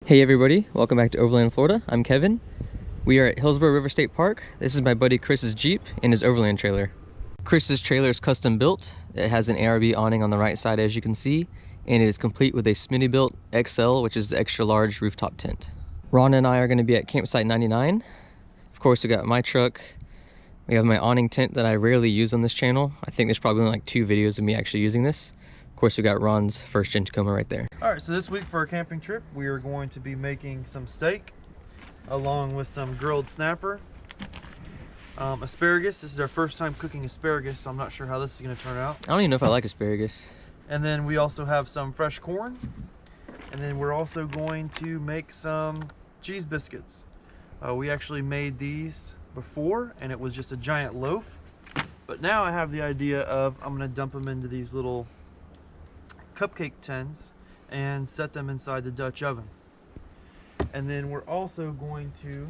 Hey everybody, welcome back to Overland, Florida. I'm Kevin. We are at Hillsborough River State Park. This is my buddy Chris's Jeep and his Overland trailer. Chris's trailer is custom built. It has an ARB awning on the right side, as you can see, and it is complete with a Smitty-built XL, which is the extra large rooftop tent. Ron and I are going to be at campsite 99. Of course, we got my truck. We have my awning tent that I rarely use on this channel. I think there's probably only like 2 videos of me actually using this. Of course, we got Ron's first gen Tacoma right there. All right, so this week for our camping trip, we are going to be making some steak along with some grilled snapper, asparagus. This is our first time cooking asparagus, so I'm not sure how this is going to turn out. I don't even know if I like asparagus. And then we also have some fresh corn, and then we're also going to make some cheese biscuits. We actually made these before, and it was just a giant loaf. But now I have the idea of I'm going to dump them into these little cupcake tins and set them inside the Dutch oven. And then we're also going to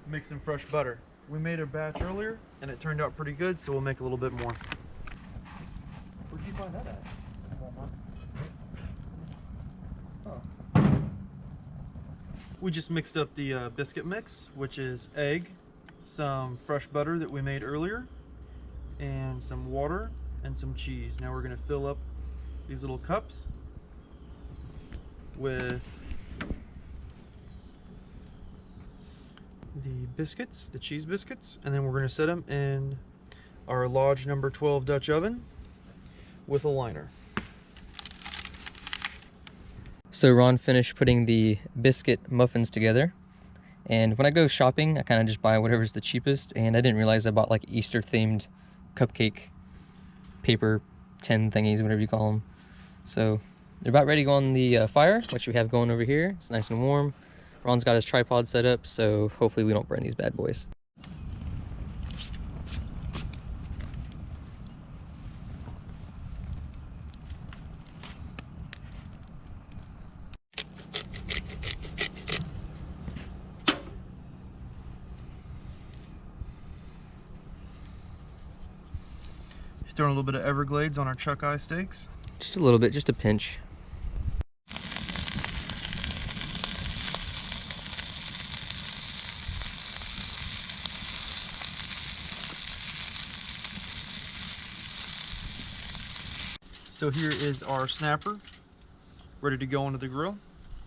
make some fresh butter. We made a batch earlier and it turned out pretty good, so we'll make a little bit more. Where'd you find that at? Oh. We just mixed up the biscuit mix, which is egg, some fresh butter that we made earlier, and some water and some cheese. Now we're going to fill up these little cups with the biscuits, the cheese biscuits, and then we're going to set them in our Lodge number 12 Dutch oven with a liner. So Ron finished putting the biscuit muffins together, and when I go shopping I kind of just buy whatever's the cheapest, and I didn't realize I bought like Easter themed cupcake paper tin thingies, whatever you call them. So they're about ready to go on the fire, which we have going over here. It's nice and warm. Ron's got his tripod set up, so hopefully we don't burn these bad boys. Throwing a little bit of Everglades on our chuck eye steaks. Just a little bit, just a pinch. So here is our snapper, ready to go onto the grill.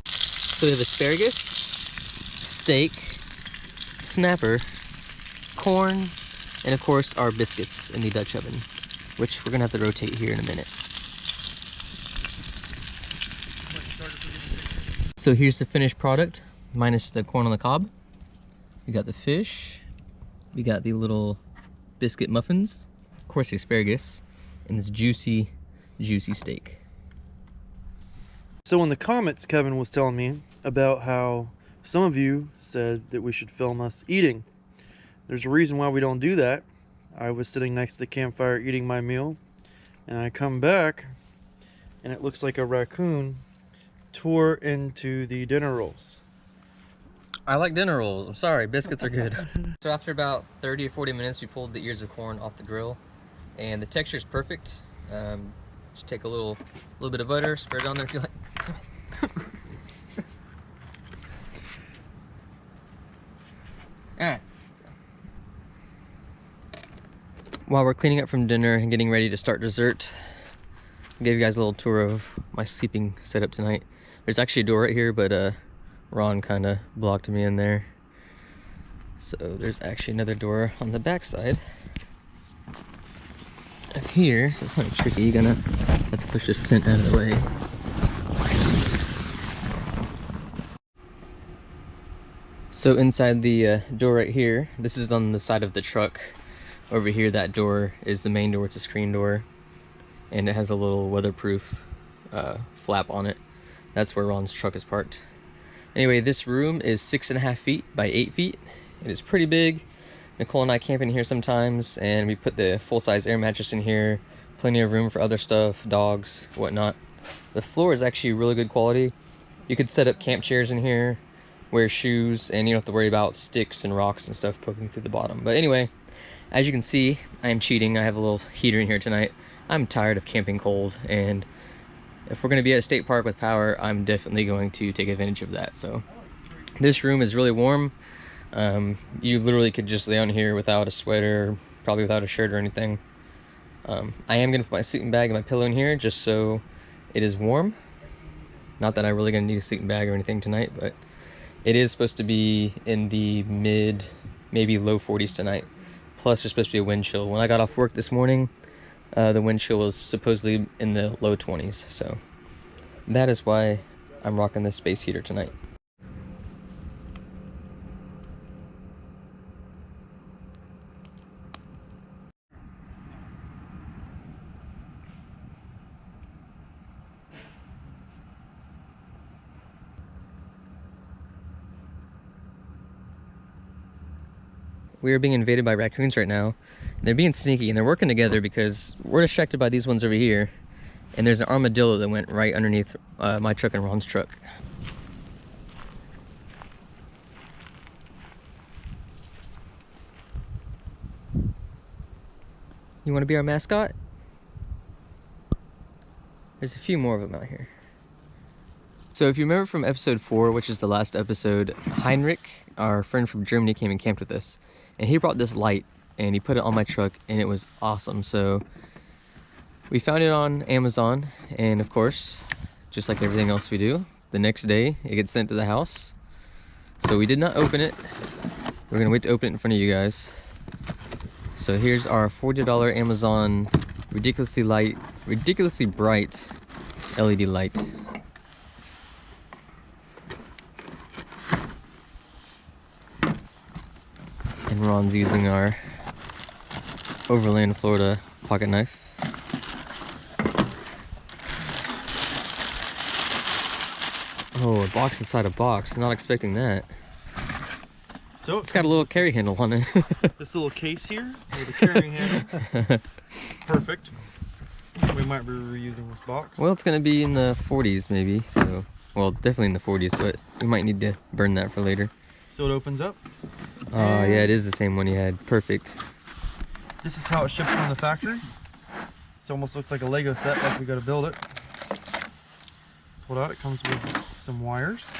So we have asparagus, steak, snapper, corn, and of course our biscuits in the Dutch oven, which we're gonna have to rotate here in a minute. So here's the finished product, minus the corn on the cob. We got the fish, we got the little biscuit muffins, of course the asparagus, and this juicy steak. So in the comments, Kevin was telling me about how some of you said that we should film us eating. There's a reason why we don't do that. I was sitting next to the campfire eating my meal, and I come back and it looks like a raccoon tore into the dinner rolls. I like dinner rolls. I'm sorry, biscuits are good. So after about 30 or 40 minutes, we pulled the ears of corn off the grill, and the texture is perfect. Just take a little bit of butter, spread it on there if you like. Alright. While we're cleaning up from dinner and getting ready to start dessert, I'll give you guys a little tour of my sleeping setup tonight. There's actually a door right here, but Ron kind of blocked me in there. So there's actually another door on the back side of here, so it's kind of tricky. You're gonna have to push this tent out of the way. So inside the door right here, this is on the side of the truck. Over here, that door is the main door. It's a screen door, and it has a little weatherproof flap on it. That's where Ron's truck is parked. Anyway, this room is 6.5 feet by 8 feet. It is pretty big. Nicole and I camp in here sometimes, and we put the full-size air mattress in here. Plenty of room for other stuff, dogs, whatnot. The floor is actually really good quality. You could set up camp chairs in here, wear shoes, and you don't have to worry about sticks and rocks and stuff poking through the bottom. But anyway, as you can see, I am cheating. I have a little heater in here tonight. I'm tired of camping cold, and if we're going to be at a state park with power, I'm definitely going to take advantage of that. So this room is really warm. You literally could just lay on here without a sweater, probably without a shirt or anything. I am going to put my sleeping bag and my pillow in here just so it is warm. Not that I'm really going to need a sleeping bag or anything tonight, but it is supposed to be in the mid, maybe low 40s tonight. Plus, there's supposed to be a wind chill. When I got off work this morning, the wind chill was supposedly in the low 20s. So that is why I'm rocking this space heater tonight. We are being invaded by raccoons right now. They're being sneaky and they're working together because we're distracted by these ones over here. And there's an armadillo that went right underneath my truck and Ron's truck. You want to be our mascot? There's a few more of them out here. So if you remember from episode 4, which is the last episode, Heinrich, our friend from Germany, came and camped with us. And he brought this light and he put it on my truck and it was awesome. So we found it on Amazon, and of course, just like everything else we do, the next day it gets sent to the house. So we did not open it. We're gonna wait to open it in front of you guys. So here's our $40 Amazon ridiculously bright LED light. And Ron's using our Overland, Florida pocket knife. Oh, a box inside a box. Not expecting that. So it's got a little carry handle on it. This little case here with a carrying handle. Perfect. We might be reusing this box. Well, it's going to be in the 40s maybe. So, well, definitely in the 40s, but we might need to burn that for later. So it opens up. Oh, yeah, it is the same one you had. Perfect. This is how it ships from the factory. It almost looks like a Lego set, like we got to build it. Pulled out, it comes with some wires.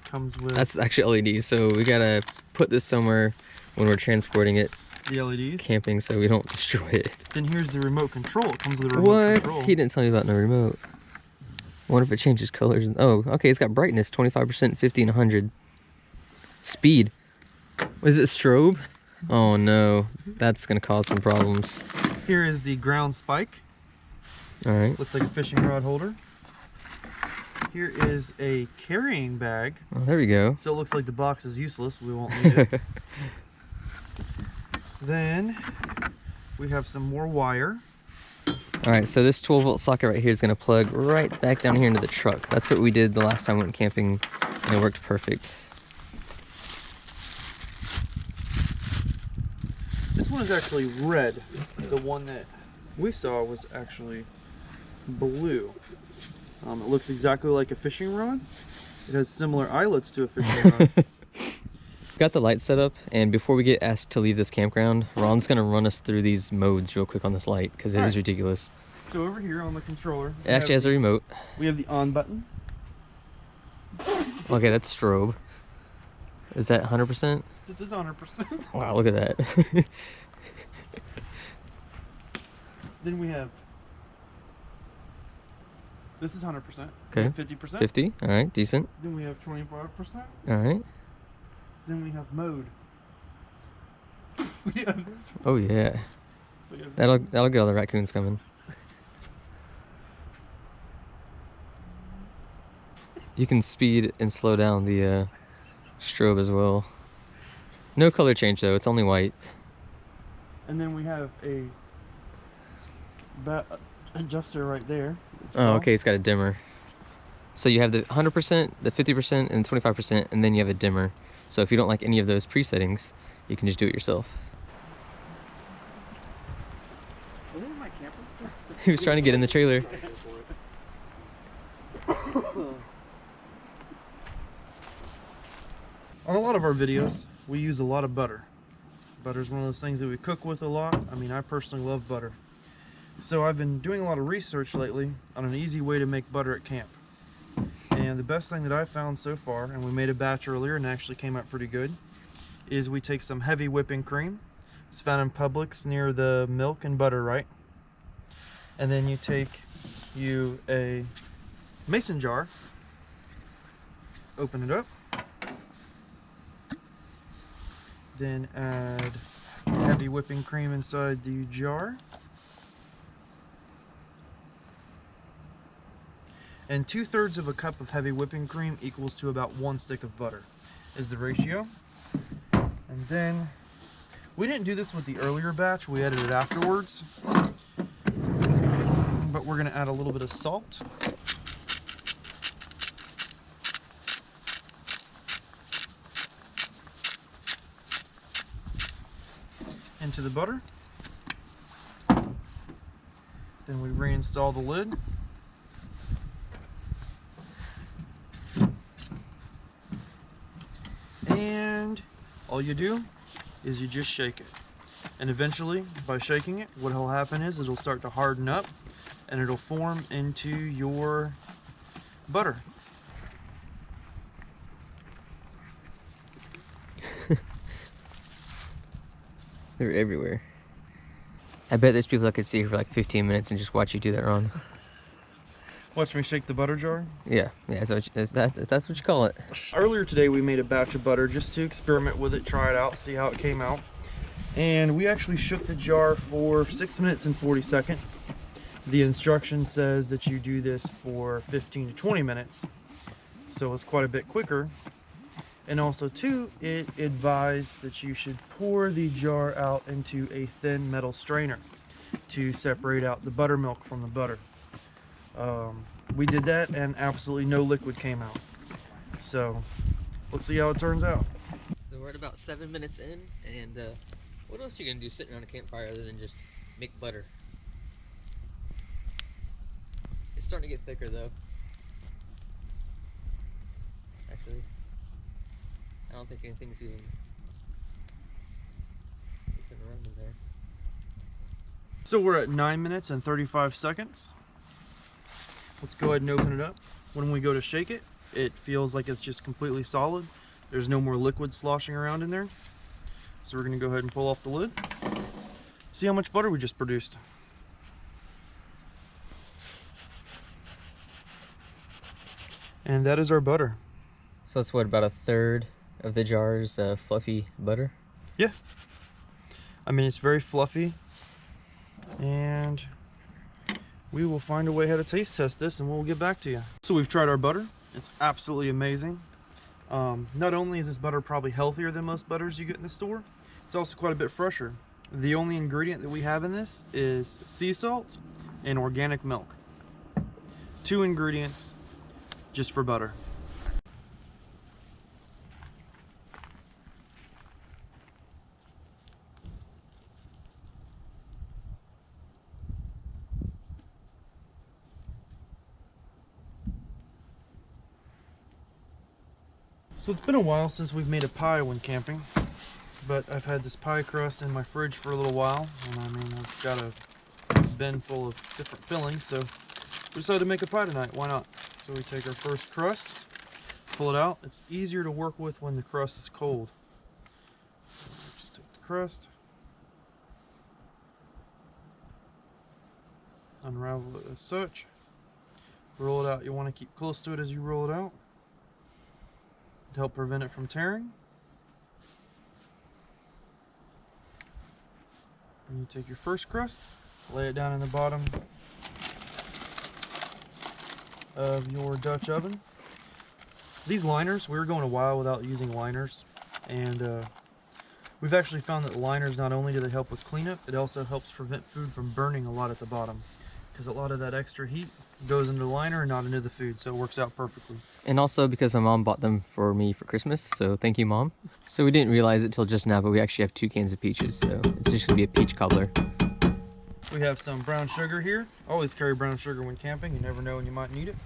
Comes with... That's actually LEDs, so we got to put this somewhere when we're transporting it. The LEDs? Camping, so we don't destroy it. Then here's the remote control. It comes with a remote control. What? He didn't tell me about no remote. I wonder if it changes colors. Oh, okay, it's got brightness, 25%, 50, and 100. Speed. Is it strobe? Oh no, that's gonna cause some problems. Here is the ground spike. Alright. Looks like a fishing rod holder. Here is a carrying bag. Oh, there we go. So it looks like the box is useless. We won't need it. Then we have some more wire. Alright, so this 12-volt socket right here is gonna plug right back down here into the truck. That's what we did the last time we went camping, and it worked perfect. This one is actually red. The one that we saw was actually blue. It looks exactly like a fishing rod. It has similar eyelets to a fishing rod. Got the light set up, and before we get asked to leave this campground, Ron's gonna run us through these modes real quick on this light, because it is ridiculous. So over here on the controller, it actually has a remote. We have the on button. Okay, that's strobe. Is that 100%? This is 100%. Wow, look at that. Then we have, this is 100%. Okay. 50%. 50, all right, decent. Then we have 25%. All right. Then we have mode. We have this one. Oh yeah. That'll get all the raccoons coming. You can speed and slow down the strobe as well. No color change though, it's only white. And then we have a adjuster right there. Oh, okay, it's got a dimmer. So you have the 100%, the 50%, and 25%, and then you have a dimmer. So if you don't like any of those presettings, you can just do it yourself. Are they in my camper? He was trying to get in the trailer. On a lot of our videos, we use a lot of butter. Butter is one of those things that we cook with a lot. I mean, I personally love butter. So I've been doing a lot of research lately on an easy way to make butter at camp. And the best thing that I've found so far, and we made a batch earlier and it actually came out pretty good, is we take some heavy whipping cream. It's found in Publix near the milk and butter, right? And then you take a mason jar, open it up, then add heavy whipping cream inside the jar. And 2/3 of a cup of heavy whipping cream equals to about 1 stick of butter is the ratio. And then, we didn't do this with the earlier batch, we added it afterwards. But we're gonna add a little bit of salt. Into the butter. Then we reinstall the lid. And all you do is you just shake it. And eventually, by shaking it, what will happen is it'll start to harden up and it'll form into your butter. They're everywhere. I bet there's people that could sit here for like 15 minutes and just watch you do that wrong. Watch me shake the butter jar. Yeah, that's what you call it. Earlier today we made a batch of butter just to experiment with it, try it out, see how it came out. And we actually shook the jar for 6 minutes and 40 seconds. The instruction says that you do this for 15 to 20 minutes. So it's quite a bit quicker. And also too, it advised that you should pour the jar out into a thin metal strainer to separate out the buttermilk from the butter. We did that and absolutely no liquid came out. So let's see how it turns out. So we're at about 7 minutes in, and what else are you gonna do sitting around a campfire other than just make butter? It's starting to get thicker though. Actually, I don't think anything's even around in there. So we're at 9 minutes and 35 seconds. Let's go ahead and open it up. When we go to shake it, it feels like it's just completely solid. There's no more liquid sloshing around in there. So we're gonna go ahead and pull off the lid. See how much butter we just produced. And that is our butter. So it's what, about 1/3 of the jar's fluffy butter? Yeah. I mean, it's very fluffy. And we will find a way how to taste test this and we'll get back to you. So we've tried our butter. It's absolutely amazing. Not only is this butter probably healthier than most butters you get in the store, it's also quite a bit fresher. The only ingredient that we have in this is sea salt and organic milk. 2 ingredients just for butter. So it's been a while since we've made a pie when camping, but I've had this pie crust in my fridge for a little while, and I mean, I've got a bin full of different fillings, so we decided to make a pie tonight. Why not? So we take our first crust, pull it out. It's easier to work with when the crust is cold. So we just take the crust, unravel it as such, roll it out. You want to keep close to it as you roll it out to help prevent it from tearing. And you take your first crust, lay it down in the bottom of your Dutch oven. These liners, we were going a while without using liners, and we've actually found that liners, not only do they help with cleanup, it also helps prevent food from burning a lot at the bottom, because a lot of that extra heat goes into the liner and not into the food, so it works out perfectly. And also because my mom bought them for me for Christmas, so thank you, Mom. So we didn't realize it till just now, but we actually have 2 cans of peaches, so it's just gonna be a peach cobbler. We have some brown sugar here. Always carry brown sugar when camping. You never know when you might need it.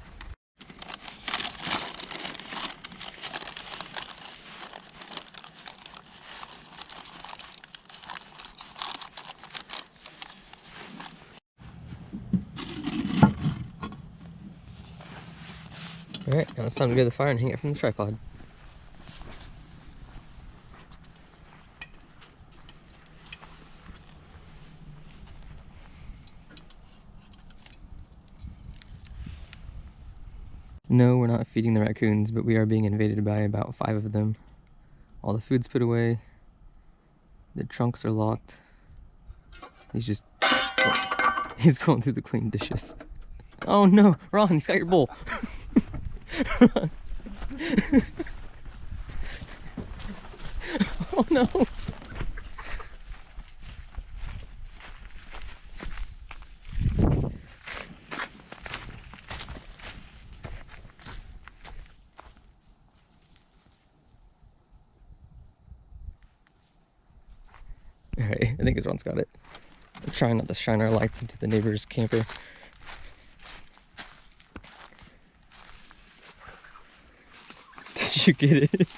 Alright, now it's time to go to the fire and hang it from the tripod. No, we're not feeding the raccoons, but we are being invaded by about 5 of them. All the food's put away. The trunks are locked. He's going through the clean dishes. Oh no, Ron, he's got your bowl. Ron. Oh no. Alright, I think Ron's got it. We're trying not to shine our lights into the neighbor's camper. Did you get it?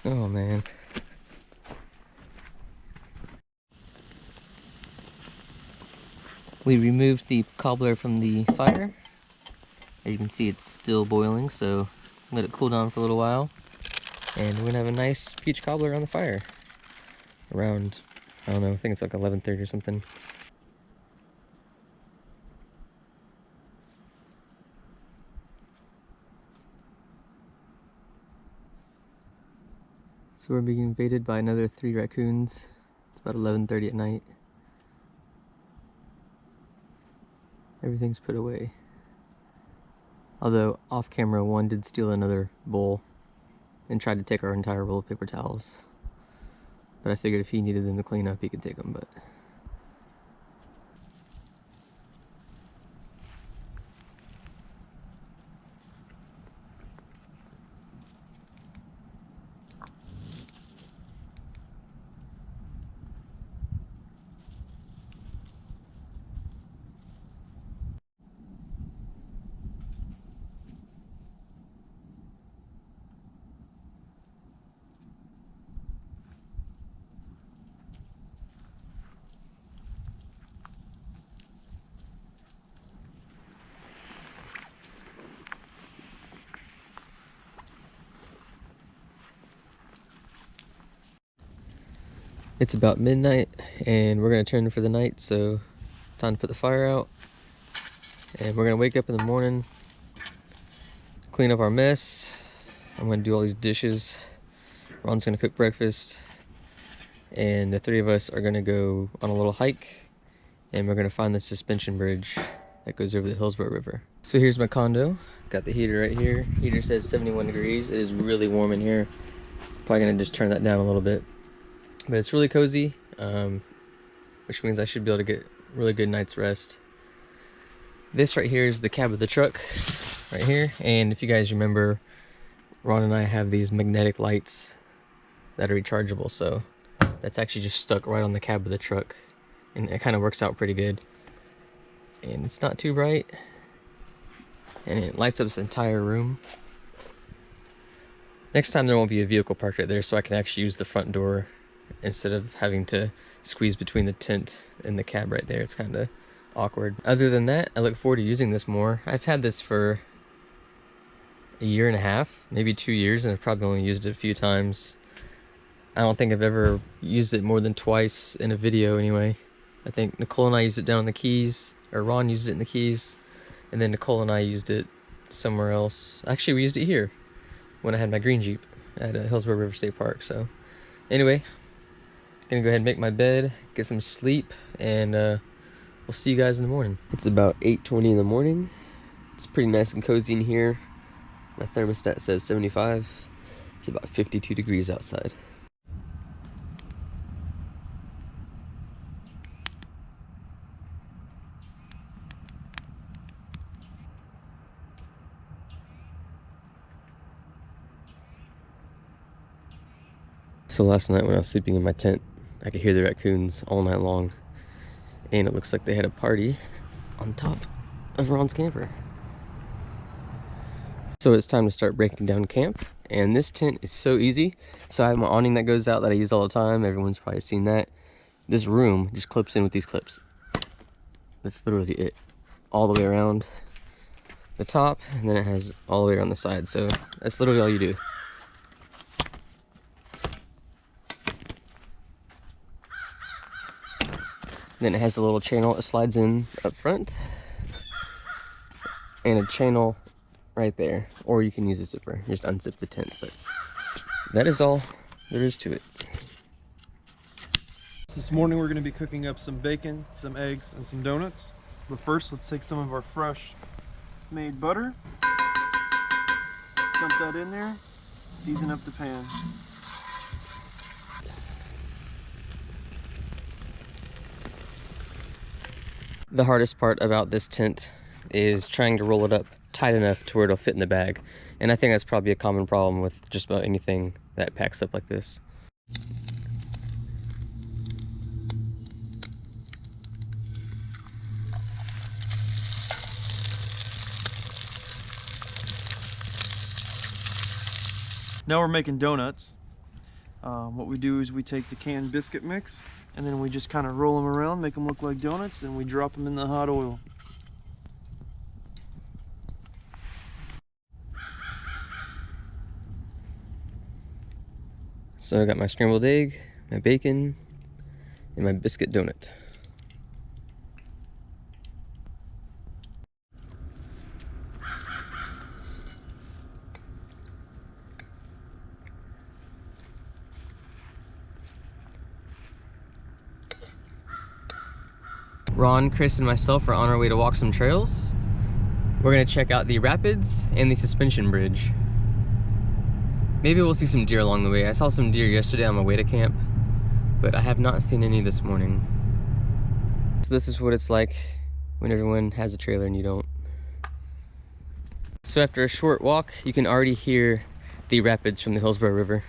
Oh man. We removed the cobbler from the fire. As you can see, it's still boiling, so let it cool down for a little while. And we're gonna have a nice peach cobbler on the fire. Around, I don't know, I think it's like 11:30 or something. So we're being invaded by another 3 raccoons. It's about 11:30 at night. Everything's put away. Although off camera, one did steal another bowl and tried to take our entire roll of paper towels. But I figured if he needed them to clean up, he could take them, but... It's about midnight, and we're gonna turn for the night, so time to put the fire out. And we're gonna wake up in the morning, clean up our mess. I'm gonna do all these dishes. Ron's gonna cook breakfast, and the 3 of us are gonna go on a little hike, and we're gonna find the suspension bridge that goes over the Hillsborough River. So here's my condo. Got the heater right here. Heater says 71 degrees. It is really warm in here. Probably gonna just turn that down a little bit. But it's really cozy, which means I should be able to get really good night's rest. This right here is the cab of the truck, right here. And if you guys remember, Ron and I have these magnetic lights that are rechargeable. So that's actually just stuck right on the cab of the truck. And it kind of works out pretty good. And it's not too bright. And it lights up this entire room. Next time there won't be a vehicle parked right there, so I can actually use the front door instead of having to squeeze between the tent and the cab right there. It's kind of awkward. Other than that, I look forward to using this more. I've had this for a year and a half, maybe 2 years, and I've probably only used it a few times. I don't think I've ever used it more than twice in a video anyway. I think Nicole and I used it down in the Keys, or Ron used it in the Keys, and then Nicole and I used it somewhere else. Actually, we used it here when I had my green Jeep at Hillsborough River State Park. So anyway, gonna go ahead and make my bed, get some sleep, and we'll see you guys in the morning. It's about 8:20 in the morning. It's pretty nice and cozy in here. My thermostat says 75. It's about 52 degrees outside. So last night when I was sleeping in my tent, I could hear the raccoons all night long, and it looks like they had a party on top of Ron's camper. So it's time to start breaking down camp, and this tent is so easy. So I have my awning that goes out that I use all the time. Everyone's probably seen that. This room just clips in with these clips. That's literally it, all the way around. the top, and then it has all the way around the side. So that's literally all you do. Then it has a little channel it slides in up front, and a channel right there. Or you can use a zipper, just unzip the tent. But that is all there is to it. This morning we're going to be cooking up some bacon, some eggs, and some donuts. But first, let's take some of our fresh made butter, dump that in there, season up the pan. The hardest part about this tent is trying to roll it up tight enough to where it'll fit in the bag. And I think that's probably a common problem with just about anything that packs up like this. Now we're making donuts. What we do is we take the canned biscuit mix and then we just kind of roll them around, make them look like donuts, and we drop them in the hot oil. So I got my scrambled egg, my bacon, and my biscuit donut. Ron, Chris, and myself are on our way to walk some trails. We're gonna check out the rapids and the suspension bridge. Maybe we'll see some deer along the way. I saw some deer yesterday on my way to camp, but I have not seen any this morning. So this is what it's like when everyone has a trailer and you don't. So after a short walk, you can already hear the rapids from the Hillsborough River.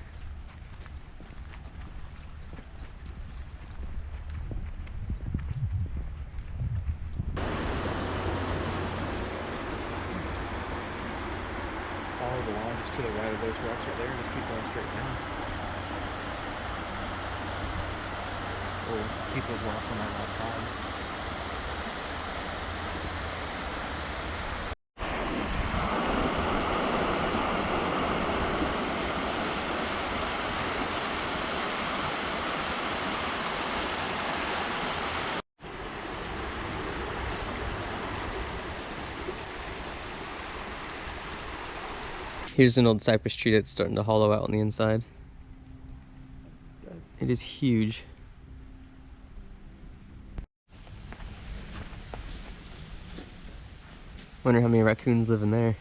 Follow the line just to the right of those rocks right there and just keep going straight down. Or just keep those rocks on that right side. Here's an old cypress tree that's starting to hollow out on the inside. It is huge. Wonder how many raccoons live in there.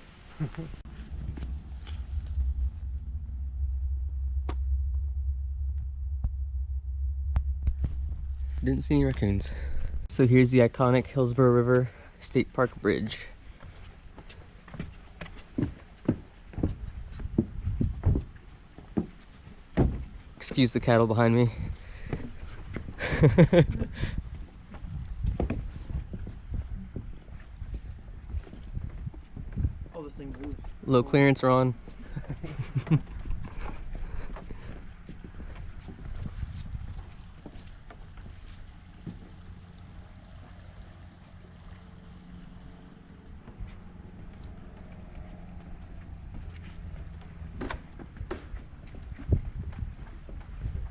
Didn't see any raccoons. So here's the iconic Hillsborough River State Park Bridge. Excuse the cattle behind me. Oh, this thing moves. Low clearance, Ron.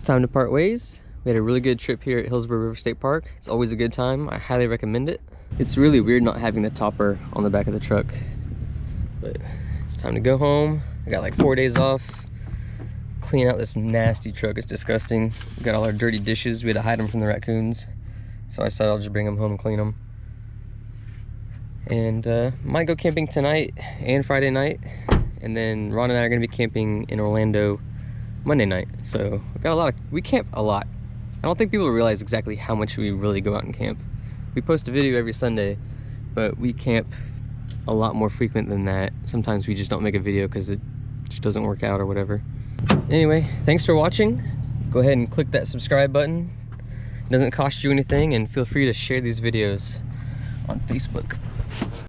Time to part ways. We had a really good trip here at Hillsborough River State Park. It's always a good time. I highly recommend it. It's really weird not having the topper on the back of the truck, but it's time to go home. I got like 4 days off. Clean out this nasty truck. It's disgusting. We got all our dirty dishes. We had to hide them from the raccoons, so I decided I'll just bring them home and clean them. And might go camping tonight and Friday night, and then Ron and I are gonna be camping in Orlando Monday night. So we camp a lot. I don't think people realize exactly how much we really go out and camp. We post a video every Sunday, but we camp a lot more frequent than that. Sometimes we just don't make a video because it just doesn't work out or whatever. Anyway, thanks for watching. Go ahead and click that subscribe button. It doesn't cost you anything, and feel free to share these videos on Facebook.